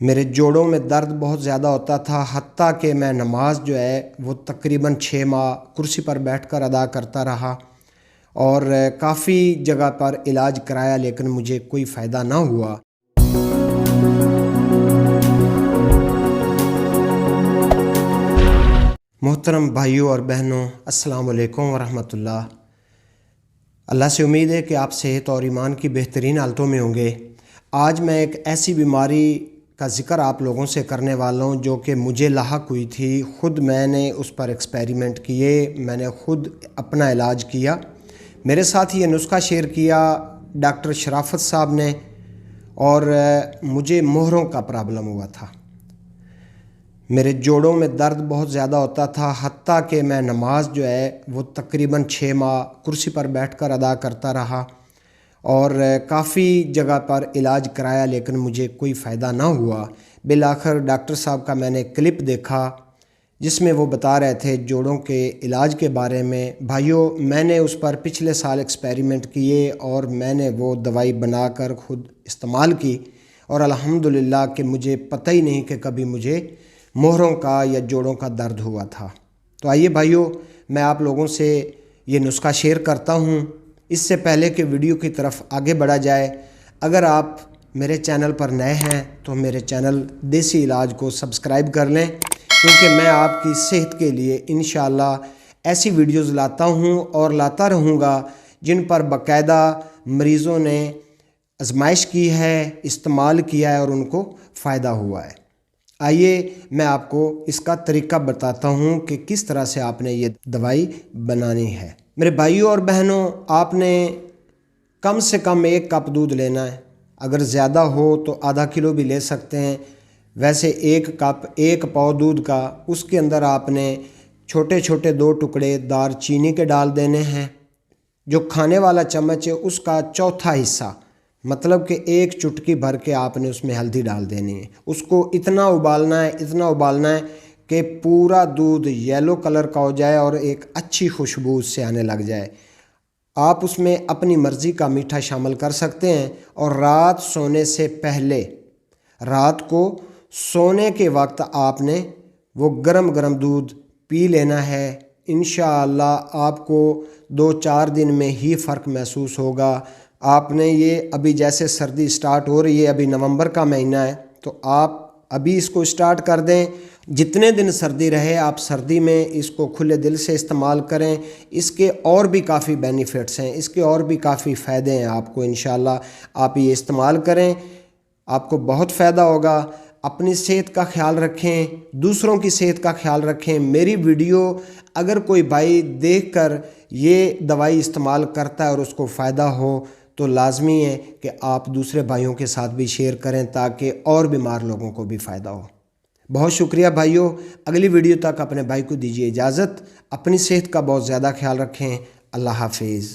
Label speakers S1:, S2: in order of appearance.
S1: मेरे जोड़ों में दर्द बहुत ज़्यादा होता था, हत्ता कि मैं नमाज जो है वो तकरीबन 6 माह कुर्सी पर बैठकर अदा करता रहा और काफ़ी जगह पर इलाज कराया लेकिन मुझे कोई फ़ायदा ना हुआ। मोहतरम भाइयों और बहनों, अस्सलाम वालेकुम वरहमतुल्लाह। अल्लाह से उम्मीद है कि आप सेहत और ईमान की बेहतरीन हालतों में होंगे। आज मैं एक ऐसी बीमारी का ज़िक्र आप लोगों से करने वाला हूँ जो कि मुझे लाहक हुई थी। ख़ुद मैंने उस पर एक्सपेरिमेंट किए, मैंने ख़ुद अपना इलाज किया। मेरे साथ ये नुस्खा शेयर किया डॉक्टर शराफत साहब ने और मुझे मोहरों का प्रॉब्लम हुआ था। मेरे जोड़ों में दर्द बहुत ज़्यादा होता था, हत्ता कि मैं नमाज जो है वो तकरीबन 6 माह कुर्सी पर बैठकर अदा करता रहा और काफ़ी जगह पर इलाज कराया लेकिन मुझे कोई फ़ायदा ना हुआ। बिलाखिर डॉक्टर साहब का मैंने क्लिप देखा जिसमें वो बता रहे थे जोड़ों के इलाज के बारे में। भाइयों, मैंने उस पर पिछले साल एक्सपेरिमेंट किए और मैंने वो दवाई बनाकर ख़ुद इस्तेमाल की और अल्हम्दुलिल्लाह कि मुझे पता ही नहीं कि कभी मुझे मोहरों का या जोड़ों का दर्द हुआ था। तो आइए भाइयों, मैं आप लोगों से ये नुस्खा शेयर करता हूँ। इससे पहले कि वीडियो की तरफ आगे बढ़ा जाए, अगर आप मेरे चैनल पर नए हैं तो मेरे चैनल देसी इलाज को सब्सक्राइब कर लें, क्योंकि मैं आपकी सेहत के लिए इंशाअल्लाह ऐसी वीडियोस लाता हूँ और लाता रहूँगा जिन पर बाकायदा मरीज़ों ने आजमाइश की है, इस्तेमाल किया है और उनको फ़ायदा हुआ है। आइए मैं आपको इसका तरीका बताता हूँ कि किस तरह से आपने ये दवाई बनानी है। मेरे भाइयों और बहनों, आपने कम से कम 1 कप दूध लेना है। अगर ज़्यादा हो तो आधा किलो भी ले सकते हैं। वैसे 1 कप 1 पाव दूध का, उसके अंदर आपने छोटे छोटे 2 टुकड़े दालचीनी के डाल देने हैं। जो खाने वाला चम्मच है उसका चौथा हिस्सा, मतलब कि 1 चुटकी भर के आपने उसमें हल्दी डाल देनी है। उसको इतना उबालना है कि पूरा दूध येलो कलर का हो जाए और एक अच्छी खुशबू उससे आने लग जाए। आप उसमें अपनी मर्ज़ी का मीठा शामिल कर सकते हैं और रात सोने से पहले, रात को सोने के वक्त आपने वो गरम गरम दूध पी लेना है। इंशाअल्लाह आपको 2-4 दिन में ही फ़र्क महसूस होगा। आपने ये अभी जैसे सर्दी स्टार्ट हो रही है, अभी नवंबर का महीना है, तो आप अभी इसको स्टार्ट कर दें। जितने दिन सर्दी रहे आप सर्दी में इसको खुले दिल से इस्तेमाल करें। इसके और भी काफ़ी बेनिफिट्स हैं, इसके और भी काफ़ी फ़ायदे हैं आपको। इंशाअल्लाह आप ये इस्तेमाल करें, आपको बहुत फ़ायदा होगा। अपनी सेहत का ख्याल रखें, दूसरों की सेहत का ख्याल रखें। मेरी वीडियो अगर कोई भाई देखकर ये दवाई इस्तेमाल करता है और उसको फ़ायदा हो तो लाजमी है कि आप दूसरे भाइयों के साथ भी शेयर करें ताकि और बीमार लोगों को भी फ़ायदा हो। बहुत शुक्रिया भाइयों। अगली वीडियो तक अपने भाई को दीजिए इजाज़त। अपनी सेहत का बहुत ज़्यादा ख्याल रखें। अल्लाह हाफिज़।